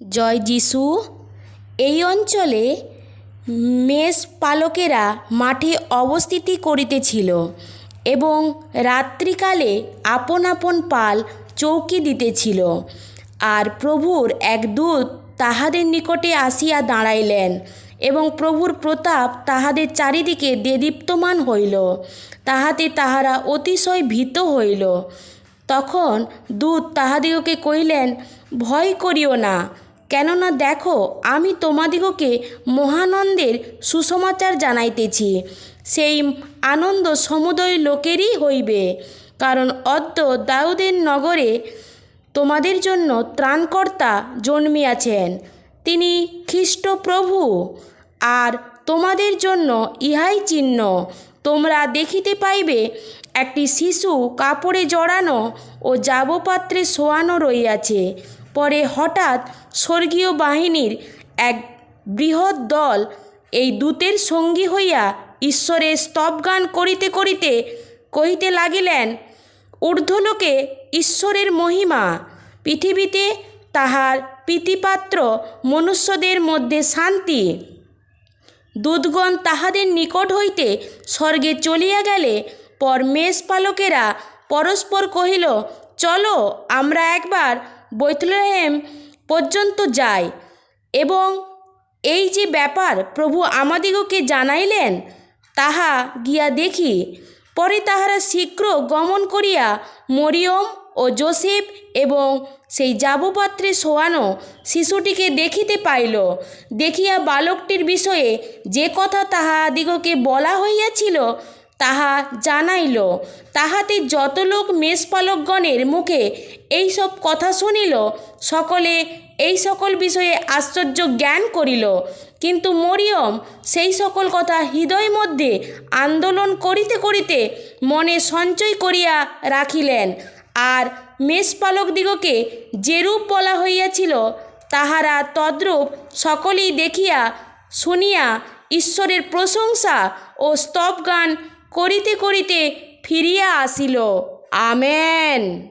জয় যিশু। এই অঞ্চলে মেষ পালকেরা মাঠে অবস্থিতি করিতেছিল এবং রাত্রিকালে আপন আপন পাল চৌকি দিতেছিল। আর প্রভুর এক দূত তাহাদের নিকটে আসিয়া দাঁড়াইলেন এবং প্রভুর প্রতাপ তাহাদের চারিদিকে দেদীপ্যমান হইল, তাহাতে তাহারা অতিশয় ভীত হইল। তখন দূত তাহাদিগকে কহিলেন, ভয় করিও না, কেননা দেখো, আমি তোমাদিগকে মহানন্দের সুসমাচার জানাইতেছি। সেই আনন্দ সমুদয় লোকেরই হইবে, কারণ অদ্য দাউদের নগরে তোমাদের জন্য ত্রাণকর্তা জন্মিয়াছেন, তিনি খ্রিস্ট প্রভু। আর তোমাদের জন্য ইহাই চিহ্ন, তোমরা দেখিতে পাইবে, একটি শিশু কাপড়ে জড়ানো ও জাবপাত্রে শোয়ানো রহিয়াছে। পরে হঠাৎ স্বর্গীয় বাহিনীর এক বৃহৎ দল এই দূতের সঙ্গী হইয়া ঈশ্বরের স্তবগান করিতে করিতে কহিতে লাগিলেন, ঊর্ধ্বলোকে ঈশ্বরের মহিমা, পৃথিবীতে তাহার প্রীতিপাত্র মনুষ্যদের মধ্যে শান্তি। দূতগণ তাহাদের নিকট হইতে স্বর্গে চলিয়া গেলে পর মেষপালকেরা পরস্পর কহিল, চলো আমরা একবার বেথলেহেম পর্যন্ত যাই এবং এই যে ব্যাপার প্রভু আমাদিগকে জানাইলেন তাহা গিয়া দেখি। পরে তাহারা শীঘ্র গমন করিয়া মরিয়ম ও যোসেফ এবং সেই জাবপাত্রে শোয়ানো শিশুটিকে দেখিতে পাইল। দেখিয়া বালকটির বিষয়ে যে কথা তাহাদিগকে বলা হইয়াছিল তাহা জানাইল। তাহাতে যত লোক মেষপালকগণের মুখে এইসব কথা শুনিল, সকলে এই সকল বিষয়ে আশ্চর্য জ্ঞান করিল। কিন্তু মরিয়ম সেই সকল কথা হৃদয় মধ্যে আন্দোলন করিতে করিতে মনে সঞ্চয় করিয়া রাখিলেন। আর মেষপালকদিগকে যেরূপ বলা হইয়াছিল তাহারা তদ্রূপ সকলেই দেখিয়া শুনিয়া ঈশ্বরের প্রশংসা ও স্তবগান করিতে করিতে ফিরিয়া আসিল। আমেন।